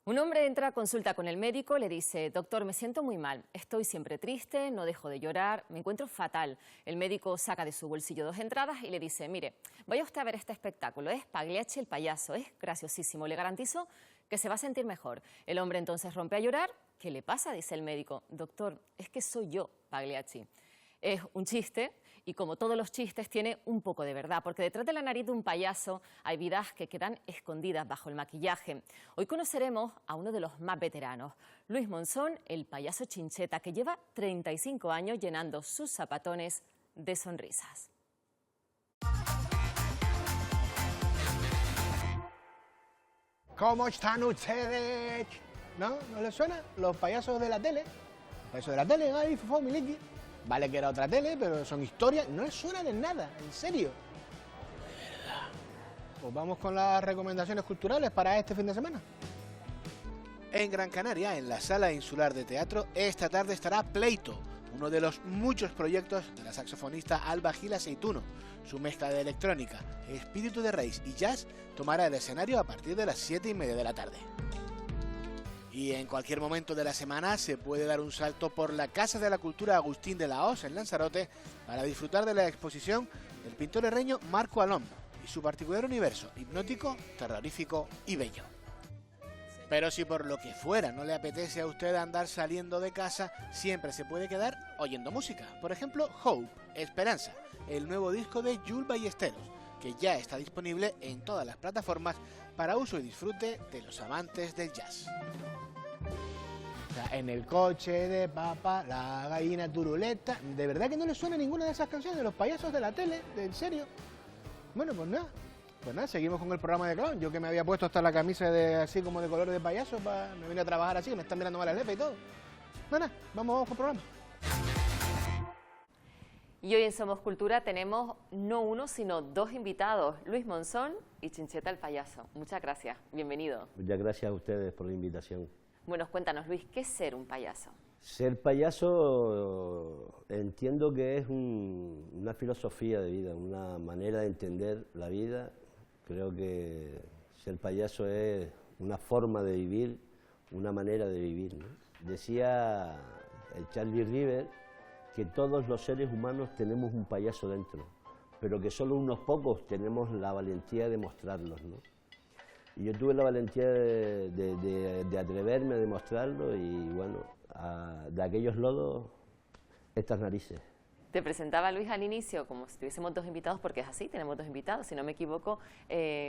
Un hombre entra a consulta con el médico, le dice: doctor, me siento muy mal, estoy siempre triste, no dejo de llorar, me encuentro fatal. El médico saca de su bolsillo 2 entradas y le dice: mire, vaya usted a ver este espectáculo, es Pagliacci el payaso, es graciosísimo, le garantizo que se va a sentir mejor. El hombre entonces rompe a llorar. ¿Qué le pasa?, dice el médico. Doctor, es que soy yo, Pagliacci. Es un chiste y, como todos los chistes, tiene un poco de verdad, porque detrás de la nariz de un payaso hay vidas que quedan escondidas bajo el maquillaje. Hoy conoceremos a uno de los más veteranos, Luis Monzón, el payaso Chincheta, que lleva 35 años llenando sus zapatones de sonrisas. ¿Cómo están ustedes? ¿No? ¿No les suena? Los payasos de la tele. Los payasos de la tele, Gaby, Fofó, Miliki. Vale que era otra tele, pero son historias. No les suena de nada, en serio. De verdad. Pues vamos con las recomendaciones culturales para este fin de semana. En Gran Canaria, en la Sala Insular de Teatro, esta tarde estará Pleito, uno de los muchos proyectos de la saxofonista Alba Gil Aceituno. Su mezcla de electrónica, espíritu de raíz y jazz tomará el escenario a partir de las 7:30 de la tarde. Y en cualquier momento de la semana se puede dar un salto por la Casa de la Cultura Agustín de la Hoz en Lanzarote para disfrutar de la exposición del pintor herreño Marco Alom y su particular universo hipnótico, terrorífico y bello. Pero si por lo que fuera no le apetece a usted andar saliendo de casa, siempre se puede quedar oyendo música. Por ejemplo, Hope, Esperanza, el nuevo disco de Jules Ballesteros, que ya está disponible en todas las plataformas para uso y disfrute de los amantes del jazz. O sea, en el coche de papá, la gallina turuleta. ¿De verdad que no les suena ninguna de esas canciones de los payasos de la tele? ¿En serio? Bueno, pues nada. Pues nada, seguimos con el programa de clown. Yo que me había puesto hasta la camisa de así como de color de payaso, me vine a trabajar así, me están mirando mal la lepa y todo. Nada, vamos con el programa. Y hoy en Somos Cultura tenemos no uno, sino 2 invitados, Luis Monzón y Chincheta el payaso. Muchas gracias, bienvenido. Muchas gracias a ustedes por la invitación. Bueno, cuéntanos, Luis, ¿qué es ser un payaso? Ser payaso entiendo que es una filosofía de vida, una manera de entender la vida. Creo que ser payaso es una forma de vivir, una manera de vivir, ¿no? Decía el Charlie River que todos los seres humanos tenemos un payaso dentro, pero que solo unos pocos tenemos la valentía de mostrarlos, ¿no? Y yo tuve la valentía de atreverme a demostrarlo y bueno, de aquellos lodos, estas narices. Te presentaba Luis al inicio como si tuviésemos 2 invitados, porque es así, tenemos 2 invitados, si no me equivoco,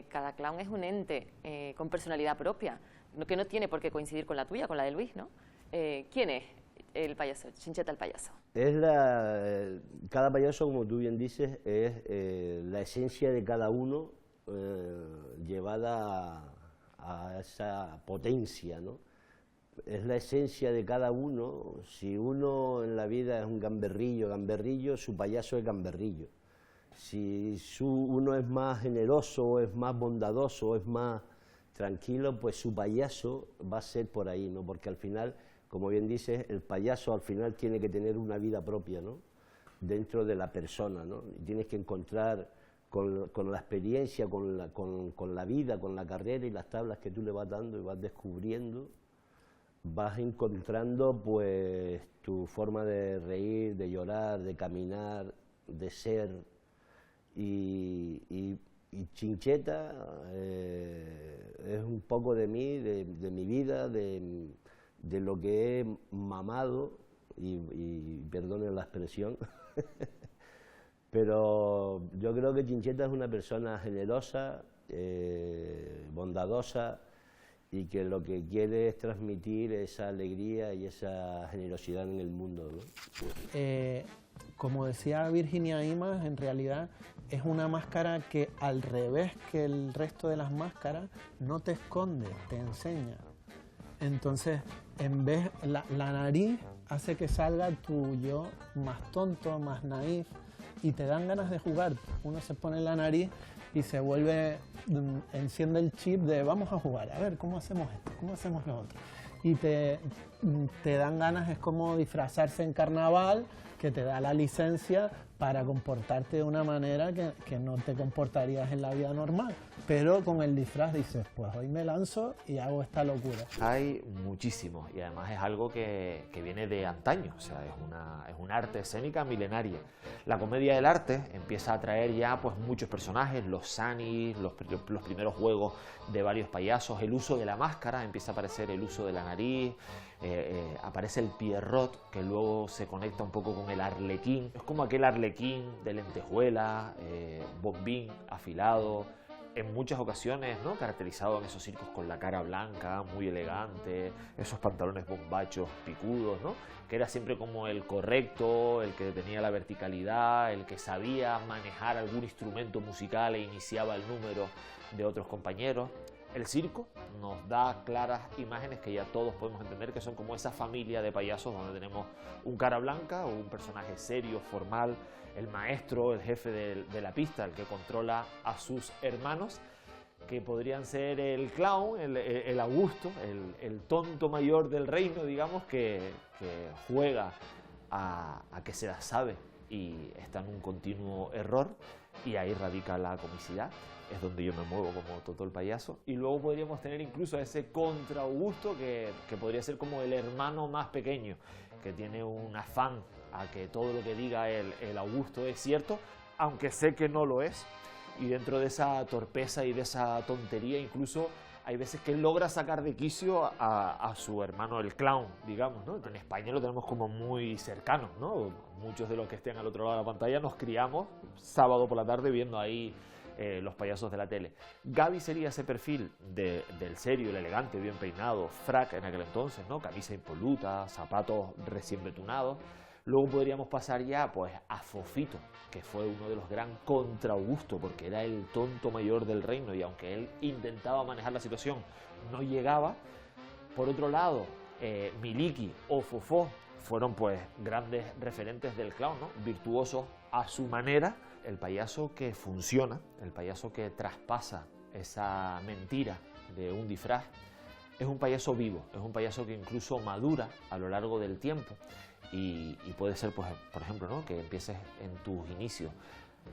cada clown es un ente con personalidad propia, que no tiene por qué coincidir con la tuya, con la de Luis, ¿no? ¿Quién es el payaso, Chincheta el payaso? Cada payaso, como tú bien dices, es la esencia de cada uno llevada a esa potencia, ¿no? Es la esencia de cada uno. Si uno en la vida es un gamberrillo, su payaso es gamberrillo. Si uno es más generoso, es más bondadoso, es más tranquilo, pues su payaso va a ser por ahí, ¿no? Porque al final, como bien dices, el payaso al final tiene que tener una vida propia, ¿no? Dentro de la persona, ¿no? Y tienes que encontrar con la experiencia, con la vida, con la carrera y las tablas que tú le vas dando y vas descubriendo, vas encontrando pues tu forma de reír, de llorar, de caminar, de ser. Y Chincheta es un poco de mí, de mi vida, de lo que he mamado, y perdonen la expresión, pero yo creo que Chincheta es una persona generosa, bondadosa, y que lo que quiere es transmitir esa alegría y esa generosidad en el mundo, ¿no? Como decía Virginia Imaz, en realidad es una máscara que, al revés que el resto de las máscaras, no te esconde, te enseña. Entonces, en vez, la nariz hace que salga tu yo más tonto, más naif, y te dan ganas de jugar. Uno se pone la nariz y se vuelve, enciende el chip de vamos a jugar, a ver, ¿cómo hacemos esto? ¿Cómo hacemos lo otro? Y te dan ganas, es como disfrazarse en carnaval, que te da la licencia para comportarte de una manera que no te comportarías en la vida normal. Pero con el disfraz dices, pues hoy me lanzo y hago esta locura. Hay muchísimos y además es algo que viene de antaño, o sea, es una arte escénica milenaria. La comedia del arte empieza a traer ya pues muchos personajes, los sanis, los primeros juegos de varios payasos, el uso de la máscara, empieza a aparecer el uso de la nariz, aparece el Pierrot, que luego se conecta un poco con el arlequín. Es como aquel arlequín de lentejuela, bombín afilado, en muchas ocasiones, ¿no?, caracterizado en esos circos con la cara blanca, muy elegante, esos pantalones bombachos picudos, ¿no?, que era siempre como el correcto, el que tenía la verticalidad, el que sabía manejar algún instrumento musical e iniciaba el número de otros compañeros. El circo nos da claras imágenes que ya todos podemos entender que son como esa familia de payasos donde tenemos un cara blanca o un personaje serio, formal, el maestro, el jefe de la pista, el que controla a sus hermanos, que podrían ser el clown, el Augusto, el tonto mayor del reino, digamos, que juega a que se la sabe y está en un continuo error, y ahí radica la comicidad. Es donde yo me muevo como Totó el payaso. Y luego podríamos tener incluso a ese contra Augusto que podría ser como el hermano más pequeño, que tiene un afán a que todo lo que diga el Augusto es cierto, aunque sé que no lo es. Y dentro de esa torpeza y de esa tontería incluso hay veces que logra sacar de quicio a su hermano el clown, digamos, ¿no? En España lo tenemos como muy cercano, ¿no? Muchos de los que estén al otro lado de la pantalla nos criamos sábado por la tarde viendo ahí los payasos de la tele. Gaby sería ese perfil del serio, el elegante, bien peinado, frac en aquel entonces, ¿no?, camisa impoluta, zapatos recién betunados. Luego podríamos pasar ya pues a Fofito, que fue uno de los gran contra Augusto, porque era el tonto mayor del reino y aunque él intentaba manejar la situación, no llegaba. Por otro lado, Miliki o Fofó fueron pues grandes referentes del clown, ¿no?, virtuosos a su manera. El payaso que funciona, el payaso que traspasa esa mentira de un disfraz, es un payaso vivo, es un payaso que incluso madura a lo largo del tiempo y puede ser, pues, por ejemplo, ¿no?, que empieces en tus inicios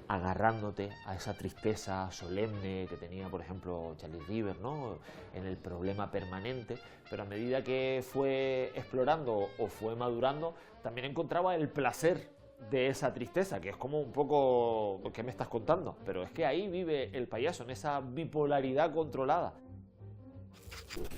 agarrándote a esa tristeza solemne que tenía, por ejemplo, Charlie River, ¿no?, en el problema permanente, pero a medida que fue explorando o fue madurando, también encontraba el placer de esa tristeza, que es como un poco, ¿qué me estás contando? Pero es que ahí vive el payaso, en esa bipolaridad controlada.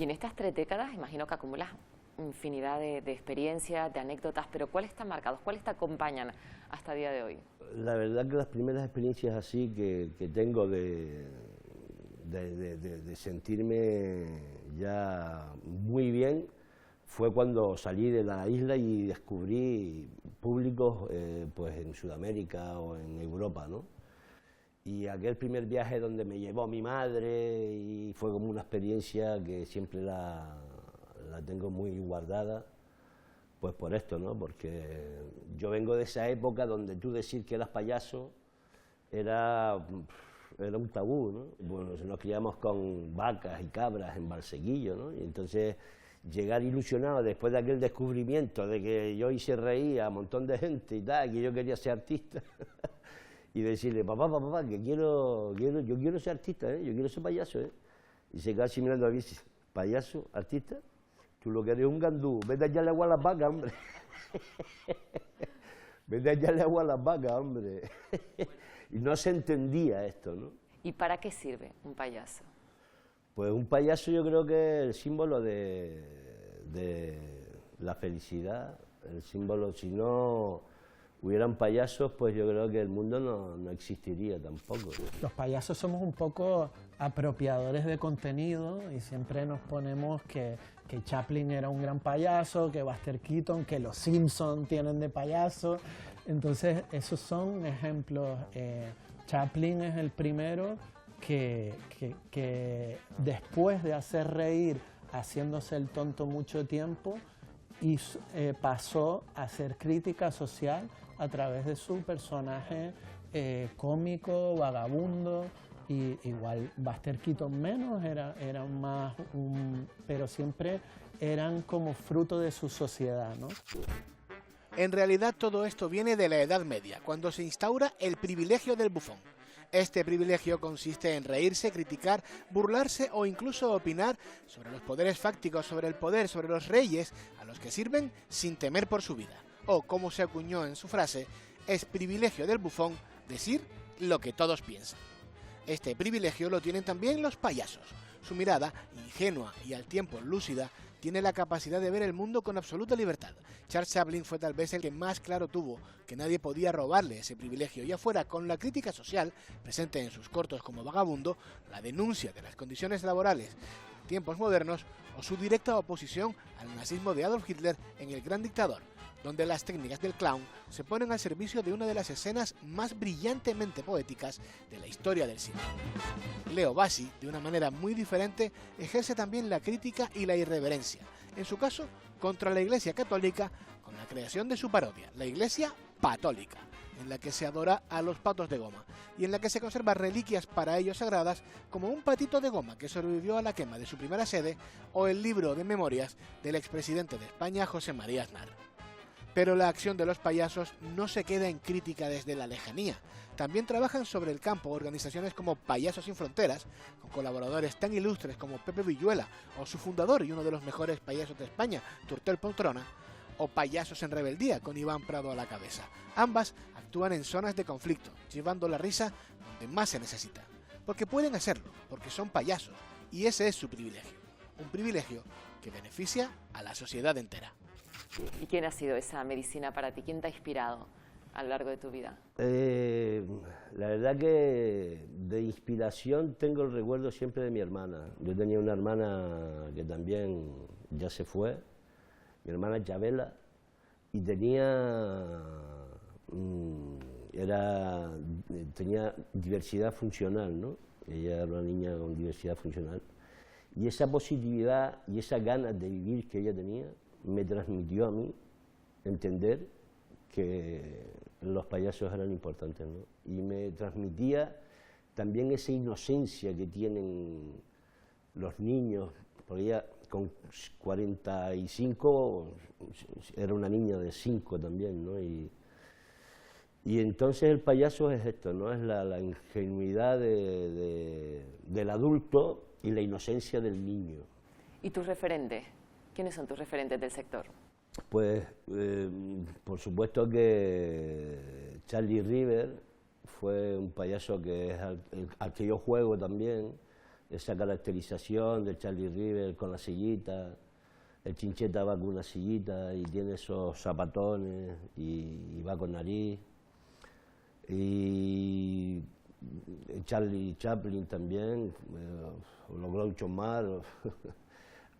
Y en estas 3 décadas imagino que acumulas infinidad de experiencias, de anécdotas, pero ¿cuáles están marcados? ¿Cuáles te acompañan hasta el día de hoy? La verdad que las primeras experiencias así que tengo de sentirme ya muy bien fue cuando salí de la isla y descubrí públicos pues en Sudamérica o en Europa, ¿no? Y aquel primer viaje donde me llevó mi madre y fue como una experiencia que siempre la tengo muy guardada, pues por esto, ¿no? Porque yo vengo de esa época donde tú decir que eras payaso era un tabú, ¿no? Bueno, nos criamos con vacas y cabras en Valsequillo, ¿no? Y entonces llegar ilusionado después de aquel descubrimiento de que yo hice reír a un montón de gente y tal, que yo quería ser artista, y decirle, papá, que yo quiero ser artista, yo quiero ser payaso, y se queda así mirando a mí, payaso, artista, tú lo que eres un gandú, vete a echarle agua a las vacas, hombre. Vete a echarle agua a las vacas, hombre. Y no se entendía esto, ¿no? ¿Y para qué sirve un payaso? Pues un payaso yo creo que es el símbolo de la felicidad, el símbolo, si no hubieran payasos, pues yo creo que el mundo no existiría tampoco. Los payasos somos un poco apropiadores de contenido y siempre nos ponemos que Chaplin era un gran payaso, que Buster Keaton, que los Simpson tienen de payaso. Entonces esos son ejemplos. Chaplin es el primero que después de hacer reír haciéndose el tonto mucho tiempo y pasó a hacer crítica social a través de su personaje cómico, vagabundo, y igual Buster Keaton menos, era más pero siempre eran como fruto de su sociedad, ¿no? En realidad todo esto viene de la Edad Media, cuando se instaura el privilegio del bufón. Este privilegio consiste en reírse, criticar, burlarse o incluso opinar sobre los poderes fácticos, sobre el poder, sobre los reyes a los que sirven sin temer por su vida. O, como se acuñó en su frase, es privilegio del bufón decir lo que todos piensan. Este privilegio lo tienen también los payasos. Su mirada, ingenua y al tiempo lúcida, tiene la capacidad de ver el mundo con absoluta libertad. Charles Chaplin fue tal vez el que más claro tuvo que nadie podía robarle ese privilegio, ya fuera con la crítica social, presente en sus cortos como Vagabundo, la denuncia de las condiciones laborales en tiempos modernos, o su directa oposición al nazismo de Adolf Hitler en El Gran Dictador, donde las técnicas del clown se ponen al servicio de una de las escenas más brillantemente poéticas de la historia del cine. Leo Bassi, de una manera muy diferente, ejerce también la crítica y la irreverencia, en su caso contra la Iglesia Católica, con la creación de su parodia, la Iglesia Patólica, en la que se adora a los patos de goma y en la que se conservan reliquias para ellos sagradas como un patito de goma que sobrevivió a la quema de su primera sede o el libro de memorias del expresidente de España, José María Aznar. Pero la acción de los payasos no se queda en crítica desde la lejanía. También trabajan sobre el campo organizaciones como Payasos Sin Fronteras, con colaboradores tan ilustres como Pepe Villuela o su fundador y uno de los mejores payasos de España, Turtel Poltrona, o Payasos en Rebeldía, con Iván Prado a la cabeza. Ambas actúan en zonas de conflicto, llevando la risa donde más se necesita. Porque pueden hacerlo, porque son payasos, y ese es su privilegio. Un privilegio que beneficia a la sociedad entera. ¿Y quién ha sido esa medicina para ti? ¿Quién te ha inspirado a lo largo de tu vida? La verdad que de inspiración tengo el recuerdo siempre de mi hermana. Yo tenía una hermana que también ya se fue, mi hermana Chabela, y tenía diversidad funcional, ¿no? Ella era una niña con diversidad funcional. Y esa positividad y esas ganas de vivir que ella tenía me transmitió a mí entender que los payasos eran importantes, ¿no? Y me transmitía también esa inocencia que tienen los niños, porque ella con 45 era una niña de 5 también, ¿no? Y entonces el payaso es esto, ¿no? Es la ingenuidad del adulto y la inocencia del niño. ¿Y tus referentes? ¿Quiénes son tus referentes del sector? Pues, por supuesto que Charlie River fue un payaso que es al que yo juego también, esa caracterización de Charlie River con la sillita, el Chincheta va con una sillita y tiene esos zapatones y va con nariz, y Charlie Chaplin también, los Groucho Marx.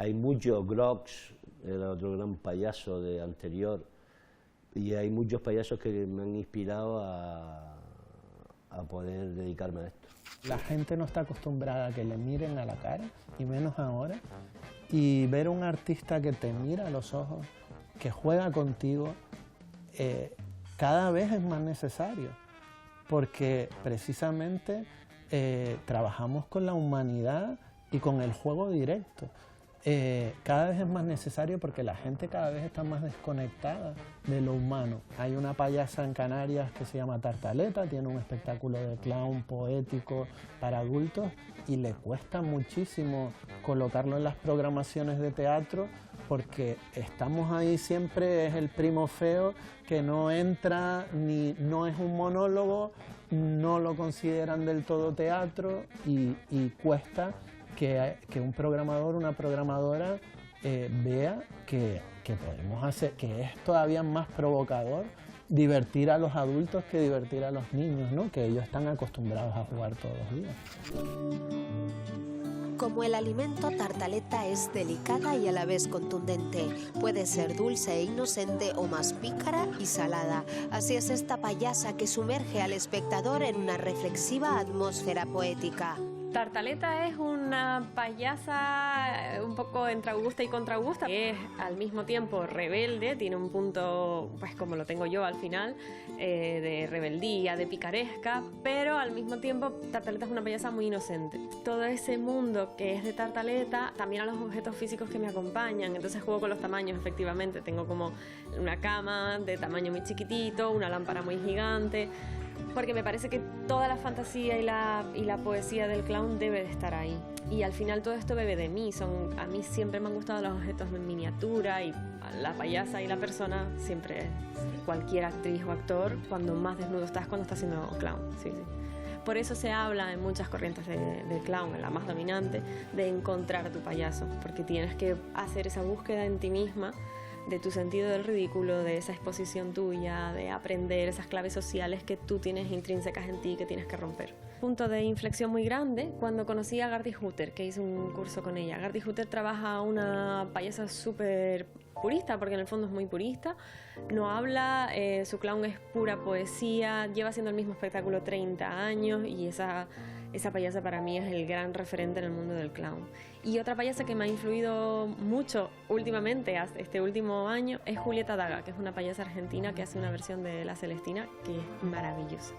Hay muchos Grox, era otro gran payaso de anterior, y hay muchos payasos que me han inspirado a poder dedicarme a esto. La gente no está acostumbrada a que le miren a la cara, y menos ahora, y ver a un artista que te mira a los ojos, que juega contigo, cada vez es más necesario, porque precisamente trabajamos con la humanidad y con el juego directo. Cada vez es más necesario porque la gente cada vez está más desconectada de lo humano. Hay una payasa en Canarias que se llama Tartaleta, tiene un espectáculo de clown poético para adultos y le cuesta muchísimo colocarlo en las programaciones de teatro porque estamos ahí siempre, es el primo feo que no entra, ni no es un monólogo, no lo consideran del todo teatro y cuesta que un programador, una programadora vea que podemos hacer, que es todavía más provocador divertir a los adultos que divertir a los niños, ¿no? Que ellos están acostumbrados a jugar todos los días. Como el alimento, Tartaleta es delicada y a la vez contundente. Puede ser dulce e inocente o más pícara y salada. Así es esta payasa que sumerge al espectador en una reflexiva atmósfera poética. Tartaleta es una payasa un poco entre augusta y contra augusta. Es al mismo tiempo rebelde, tiene un punto, pues como lo tengo yo al final, de rebeldía, de picaresca, pero al mismo tiempo Tartaleta es una payasa muy inocente. Todo ese mundo que es de Tartaleta, también a los objetos físicos que me acompañan, entonces juego con los tamaños, efectivamente. Tengo como una cama de tamaño muy chiquitito, una lámpara muy gigante, porque me parece que toda la fantasía y la poesía del clown debe de estar ahí. Y al final todo esto bebe de mí. A mí siempre me han gustado los objetos en miniatura, y la payasa y la persona, siempre cualquier actriz o actor, cuando más desnudo estás, cuando estás haciendo clown. Sí, sí. Por eso se habla en muchas corrientes de clown, en la más dominante, de encontrar a tu payaso, porque tienes que hacer esa búsqueda en ti misma de tu sentido del ridículo, de esa exposición tuya, de aprender esas claves sociales que tú tienes intrínsecas en ti, que tienes que romper. Punto de inflexión muy grande cuando conocí a Gardi Hutter, que hice un curso con ella. Gardi Hutter trabaja una payasa súper purista, porque en el fondo es muy purista, no habla, su clown es pura poesía, lleva haciendo el mismo espectáculo 30 años y esa payasa para mí es el gran referente en el mundo del clown. Y otra payasa que me ha influido mucho últimamente, este último año, es Julieta Daga, que es una payasa argentina que hace una versión de La Celestina que es maravillosa.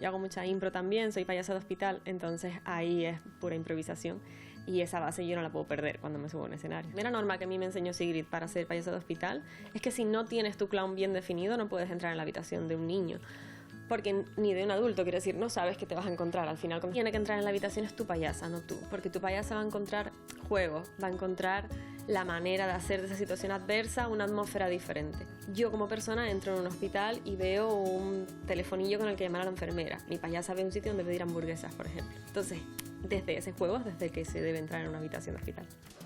Yo hago mucha impro también, soy payasa de hospital, entonces ahí es pura improvisación. Y esa base yo no la puedo perder cuando me subo a un escenario. Era norma que a mí me enseñó Sigrid para ser payasa de hospital, es que si no tienes tu clown bien definido no puedes entrar en la habitación de un niño. Porque ni de un adulto, quiero decir, no sabes qué te vas a encontrar. Al final, quien tiene que entrar en la habitación es tu payasa, no tú. Porque tu payasa va a encontrar juegos, va a encontrar la manera de hacer de esa situación adversa una atmósfera diferente. Yo como persona entro en un hospital y veo un telefonillo con el que llamar a la enfermera. Mi payasa ve un sitio donde pedir hamburguesas, por ejemplo. Entonces, desde ese juego es desde que se debe entrar en una habitación de hospital.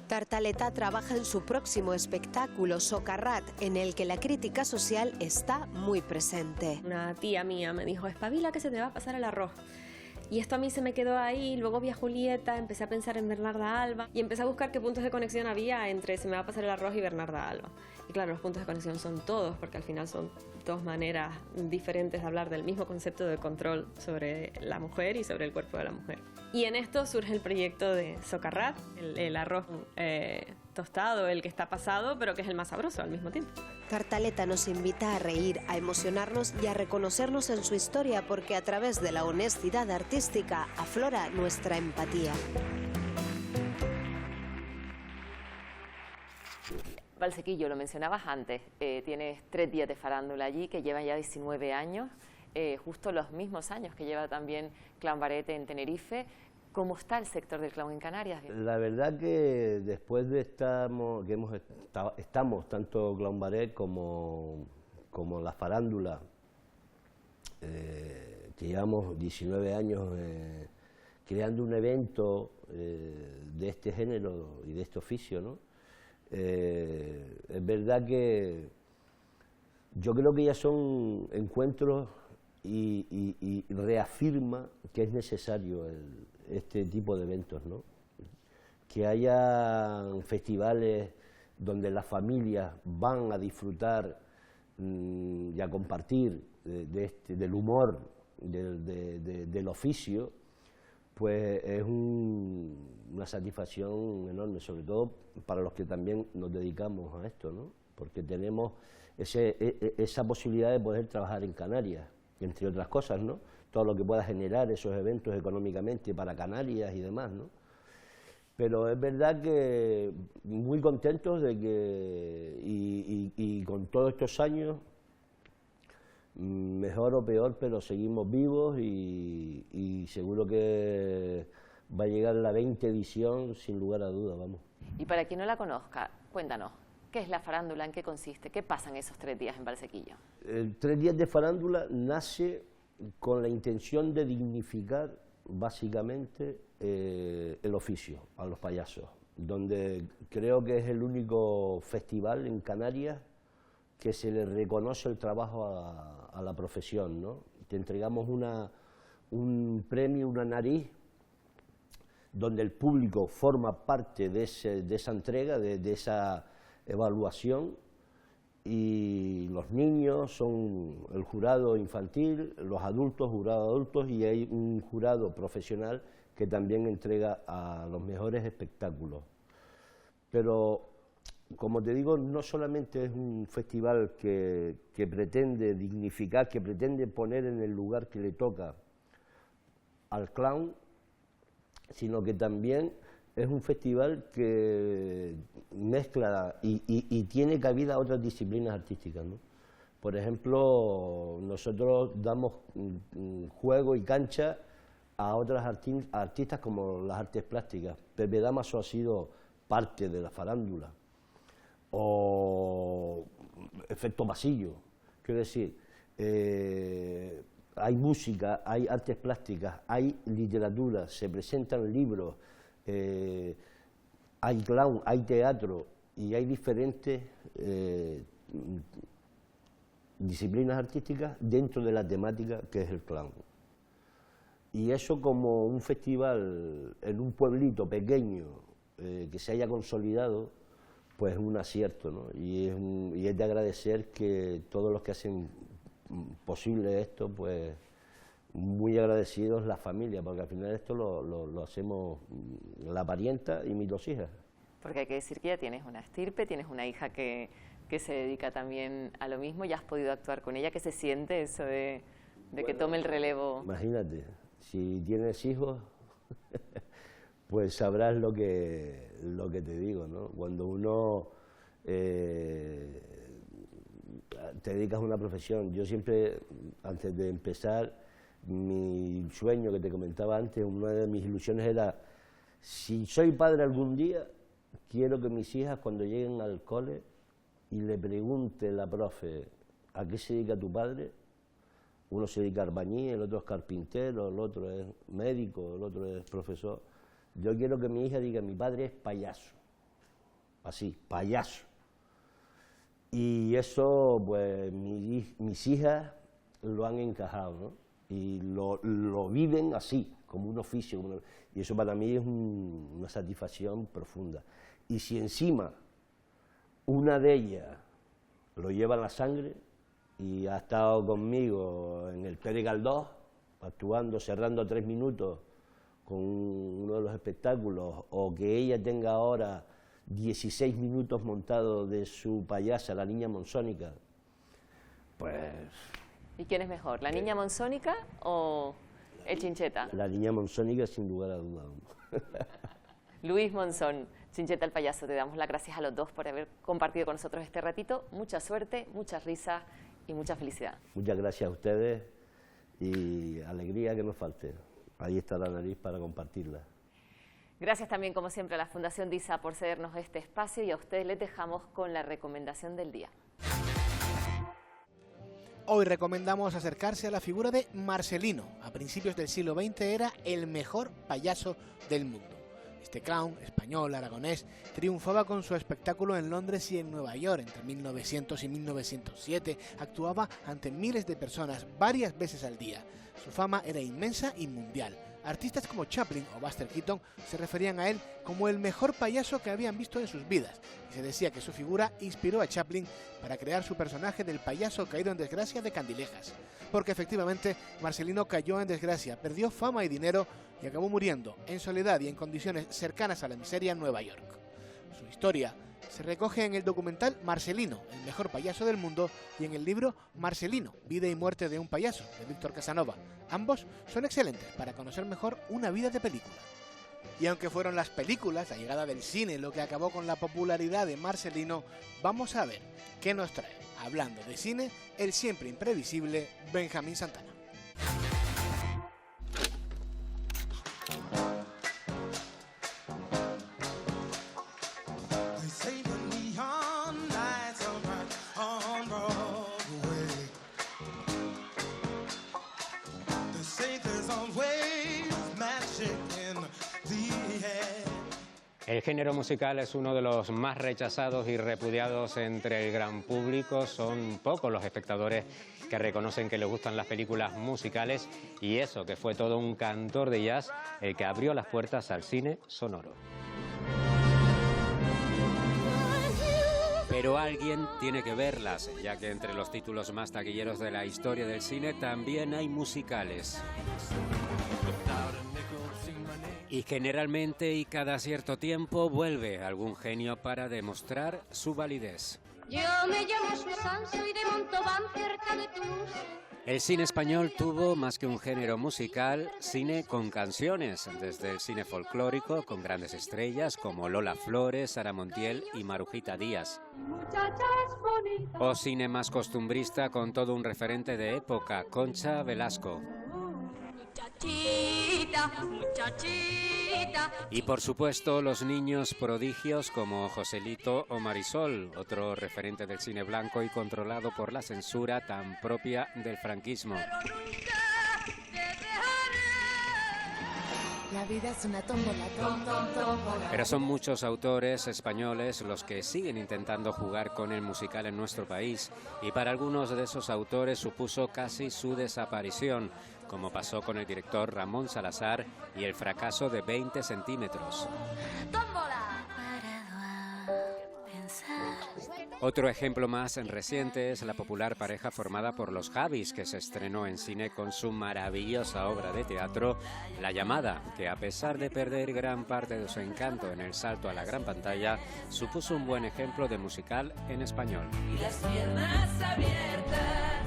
Tartaleta trabaja en su próximo espectáculo, Socarrat, en el que la crítica social está muy presente. Una tía mía me dijo, espabila que se te va a pasar el arroz. Y esto a mí se me quedó ahí, luego vi a Julieta, empecé a pensar en Bernarda Alba y empecé a buscar qué puntos de conexión había entre Se me va a pasar el arroz y Bernarda Alba. Y claro, los puntos de conexión son todos, porque al final son dos maneras diferentes de hablar del mismo concepto de control sobre la mujer y sobre el cuerpo de la mujer. Y en esto surge el proyecto de Socarrat, el arroz tostado, el que está pasado, pero que es el más sabroso al mismo tiempo. Tartaleta nos invita a reír, a emocionarnos y a reconocernos en su historia, porque a través de la honestidad artística aflora nuestra empatía. Valsequillo, lo mencionabas antes, tienes 3 días de farándula allí, que llevan ya 19 años, justo los mismos años que lleva también Clown Baret en Tenerife. ¿Cómo está el sector del clown en Canarias? La verdad que después de estamos tanto Clown Baret como la farándula, que llevamos 19 años creando un evento de este género y de este oficio, ¿no? Es verdad que yo creo que ya son encuentros y reafirma que es necesario este tipo de eventos, ¿no? Que haya festivales donde las familias van a disfrutar y a compartir del humor, del oficio, pues es una satisfacción enorme, sobre todo para los que también nos dedicamos a esto, ¿no? Porque tenemos esa posibilidad de poder trabajar en Canarias, entre otras cosas, ¿no? Todo lo que pueda generar esos eventos económicamente para Canarias y demás, ¿no? Pero es verdad que muy contentos de que, y con todos estos años, mejor o peor, pero seguimos vivos y seguro que va a llegar la 20 edición sin lugar a dudas, vamos. Y para quien no la conozca, cuéntanos, ¿qué es la farándula? ¿En qué consiste? ¿Qué pasa en esos 3 días en Valsequillo? 3 días de farándula nace con la intención de dignificar básicamente el oficio a los payasos, donde creo que es el único festival en Canarias que se le reconoce el trabajo a la profesión, ¿no? Te entregamos un premio, una nariz, donde el público forma parte de esa entrega, de esa evaluación, y los niños son el jurado infantil, los adultos, jurado adultos, y hay un jurado profesional que también entrega a los mejores espectáculos. Pero, como te digo, no solamente es un festival que pretende dignificar, que pretende poner en el lugar que le toca al clown, sino que también es un festival que mezcla y tiene cabida a otras disciplinas artísticas, ¿no? Por ejemplo, nosotros damos juego y cancha a otras artistas como las artes plásticas. Pepe Damaso ha sido parte de la farándula, o efecto pasillo, quiero decir, hay música, hay artes plásticas, hay literatura, se presentan libros, hay clown, hay teatro y hay diferentes disciplinas artísticas dentro de la temática que es el clown. Y eso, como un festival en un pueblito pequeño que se haya consolidado, pues es un acierto, ¿no? Y es de agradecer que todos los que hacen posible esto, pues muy agradecidos la familia, porque al final esto lo hacemos la parienta y mis 2 hijas. Porque hay que decir que ya tienes una estirpe, tienes una hija que se dedica también a lo mismo, ya has podido actuar con ella. ¿Qué se siente eso de que tome el relevo? Imagínate, si tienes hijos, pues sabrás lo que te digo, ¿no? Cuando uno te dedicas a una profesión. Yo siempre, antes de empezar, mi sueño que te comentaba antes, una de mis ilusiones era, si soy padre algún día, quiero que mis hijas, cuando lleguen al cole y le pregunte la profe, ¿a qué se dedica tu padre? Uno se dedica a albañil, el otro es carpintero, el otro es médico, el otro es profesor. Yo quiero que mi hija diga, mi padre es payaso, así, payaso. Y eso, pues, mis hijas lo han encajado, ¿no? Y lo viven así, como un oficio, y eso para mí es una satisfacción profunda. Y si encima una de ellas lo lleva en la sangre y ha estado conmigo en el Pere Galdós, actuando, cerrando 3 minutos con uno de los espectáculos, o que ella tenga ahora 16 minutos montados de su payasa, la niña monsónica, pues... ¿Y quién es mejor, la niña monsónica o el Chincheta? La niña monsónica, sin lugar a dudas. Luis Monzón, Chincheta el payaso, te damos las gracias a los dos por haber compartido con nosotros este ratito. Mucha suerte, muchas risas y mucha felicidad. Muchas gracias a ustedes y alegría que nos falte. Ahí está la nariz para compartirla. Gracias también, como siempre, a la Fundación DISA por cedernos este espacio, y a ustedes les dejamos con la recomendación del día. Hoy recomendamos acercarse a la figura de Marcelino. A principios del siglo XX era el mejor payaso del mundo. Este clown español, aragonés, triunfaba con su espectáculo en Londres y en Nueva York. Entre 1900 y 1907 actuaba ante miles de personas varias veces al día. Su fama era inmensa y mundial. Artistas como Chaplin o Buster Keaton se referían a él como el mejor payaso que habían visto en sus vidas, y se decía que su figura inspiró a Chaplin para crear su personaje del payaso caído en desgracia de Candilejas, porque efectivamente Marcelino cayó en desgracia, perdió fama y dinero y acabó muriendo en soledad y en condiciones cercanas a la miseria en Nueva York. Su historia se recoge en el documental Marcelino, el mejor payaso del mundo, y en el libro Marcelino, vida y muerte de un payaso, de Víctor Casanova. Ambos son excelentes para conocer mejor una vida de película. Y aunque fueron las películas, la llegada del cine, lo que acabó con la popularidad de Marcelino, vamos a ver qué nos trae, hablando de cine, el siempre imprevisible Benjamín Santana. El género musical es uno de los más rechazados y repudiados entre el gran público. Son pocos los espectadores que reconocen que les gustan las películas musicales, y eso que fue todo un cantor de jazz el que abrió las puertas al cine sonoro. Pero alguien tiene que verlas, ya que entre los títulos más taquilleros de la historia del cine también hay musicales. Y generalmente y cada cierto tiempo vuelve algún genio para demostrar su validez. Yo me llamo Susan, soy de Montauban, cerca de Toulouse. El cine español tuvo, más que un género musical, cine con canciones, desde el cine folclórico, con grandes estrellas como Lola Flores, Sara Montiel y Marujita Díaz. O cine más costumbrista, con todo un referente de época, Concha Velasco. Y por supuesto los niños prodigios como Joselito o Marisol, otro referente del cine blanco y controlado por la censura tan propia del franquismo. La vida es una tómbola, tómbola. Pero son muchos autores españoles los que siguen intentando jugar con el musical en nuestro país, y para algunos de esos autores supuso casi su desaparición, como pasó con el director Ramón Salazar y el fracaso de 20 centímetros. ¡Tómbola! Otro ejemplo más reciente es la popular pareja formada por los Javis, que se estrenó en cine con su maravillosa obra de teatro La Llamada, que a pesar de perder gran parte de su encanto en el salto a la gran pantalla, supuso un buen ejemplo de musical en español. Y las piernas abiertas,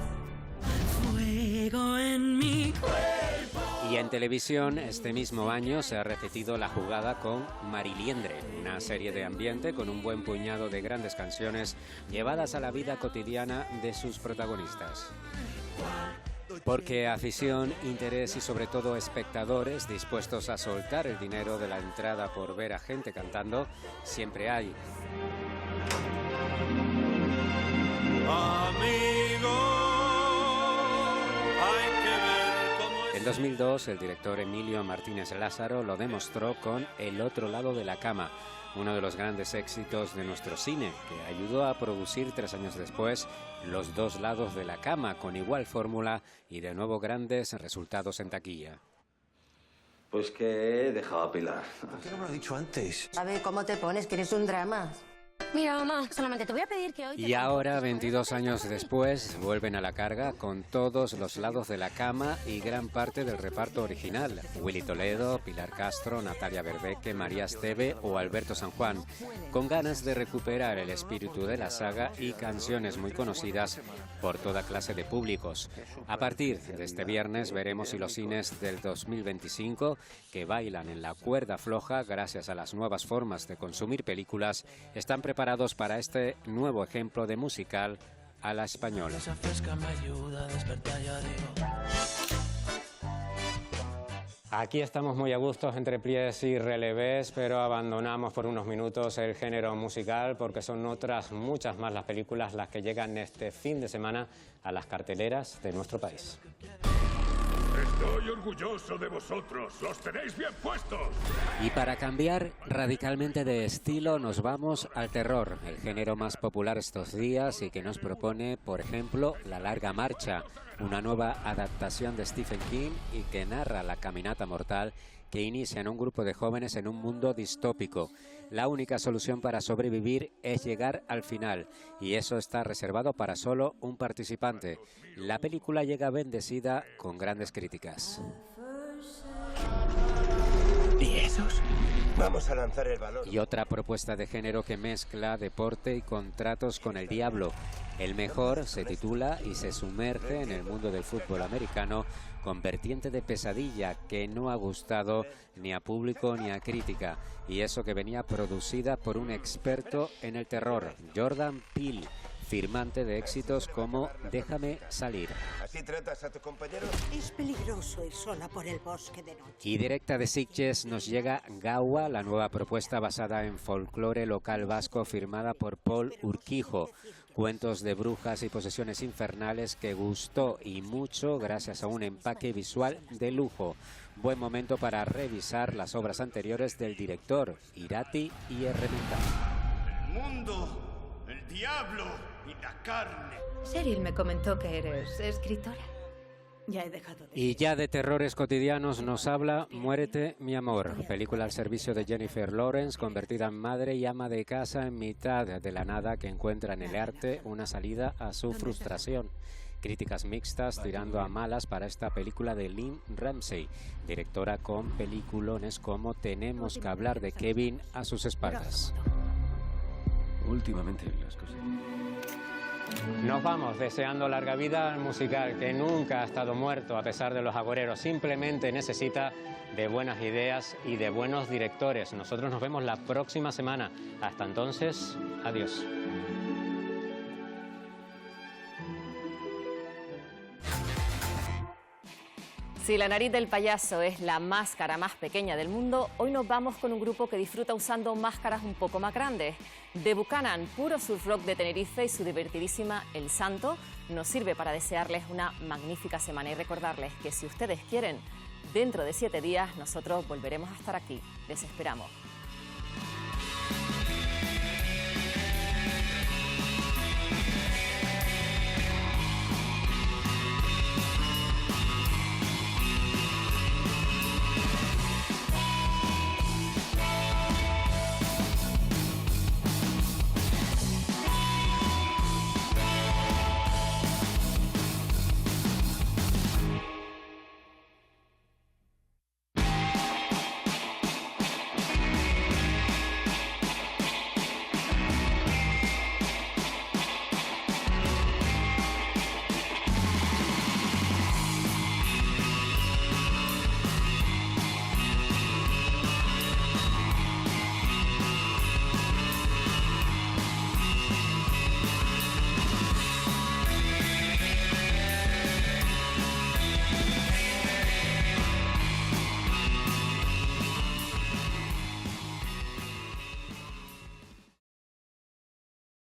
fuego en mi cuerpo. Y en televisión, este mismo año se ha repetido la jugada con Mariliendre, una serie de ambiente con un buen puñado de grandes canciones llevadas a la vida cotidiana de sus protagonistas. Porque afición, interés y sobre todo espectadores dispuestos a soltar el dinero de la entrada por ver a gente cantando, siempre hay. En 2002, el director Emilio Martínez Lázaro lo demostró con El otro lado de la cama, uno de los grandes éxitos de nuestro cine, que ayudó a producir 3 años después Los dos lados de la cama, con igual fórmula y de nuevo grandes resultados en taquilla. Pues que he dejado a Pilar. ¿Por qué no me lo has dicho antes? A ver, ¿cómo te pones? ¿Quieres un drama? Mira, mamá, solamente te voy a pedir que hoy... Y ahora, 22 años después, vuelven a la carga con Todos los lados de la cama y gran parte del reparto original. Willy Toledo, Pilar Castro, Natalia Berbeque, María Esteve o Alberto San Juan, con ganas de recuperar el espíritu de la saga y canciones muy conocidas por toda clase de públicos. A partir de este viernes veremos si los cines del 2025, que bailan en la cuerda floja gracias a las nuevas formas de consumir películas, están preparados para este nuevo ejemplo de musical a la española. Aquí estamos muy a gusto entre pliés y relevés, pero abandonamos por unos minutos el género musical porque son otras muchas más las películas las que llegan este fin de semana a las carteleras de nuestro país. Estoy orgulloso de vosotros, los tenéis bien puestos. Y para cambiar radicalmente de estilo nos vamos al terror, el género más popular estos días y que nos propone, por ejemplo, La larga marcha, una nueva adaptación de Stephen King y que narra la caminata mortal que inicia en un grupo de jóvenes en un mundo distópico. La única solución para sobrevivir es llegar al final, y eso está reservado para solo un participante. La película llega bendecida con grandes críticas. ¿Y esos? Vamos a lanzar el balón. Y otra propuesta de género que mezcla deporte y contratos con el diablo. El mejor se titula y se sumerge en el mundo del fútbol americano con vertiente de pesadilla que no ha gustado ni a público ni a crítica. Y eso que venía producida por un experto en el terror, Jordan Peele, firmante de éxitos como Déjame salir. ¿Así tratas a tu compañero? Es peligroso ir sola por el bosque de noche. Y directa de Sitges nos llega Gaua, la nueva propuesta basada en folclore local vasco firmada por Paul Urquijo. Cuentos de brujas y posesiones infernales que gustó y mucho gracias a un empaque visual de lujo. Buen momento para revisar las obras anteriores del director, Irati y Erreminta. El mundo, el diablo y la carne. Cheryl me comentó que eres escritora. Ya he dejado de... Y ya de terrores cotidianos nos habla Muérete, mi amor, película al servicio de Jennifer Lawrence, convertida en madre y ama de casa en mitad de la nada, que encuentra en el arte una salida a su frustración. Críticas mixtas tirando a malas para esta película de Lynn Ramsey, directora con peliculones como Tenemos que hablar de Kevin a sus espaldas. Últimamente las cosas... Nos vamos deseando larga vida al musical, que nunca ha estado muerto a pesar de los agoreros. Simplemente necesita de buenas ideas y de buenos directores. Nosotros nos vemos la próxima semana. Hasta entonces, adiós. Si la nariz del payaso es la máscara más pequeña del mundo, hoy nos vamos con un grupo que disfruta usando máscaras un poco más grandes. The Buchanan, puro surf rock de Tenerife, y su divertidísima El Santo nos sirve para desearles una magnífica semana y recordarles que si ustedes quieren, dentro de 7 días nosotros volveremos a estar aquí. Les esperamos.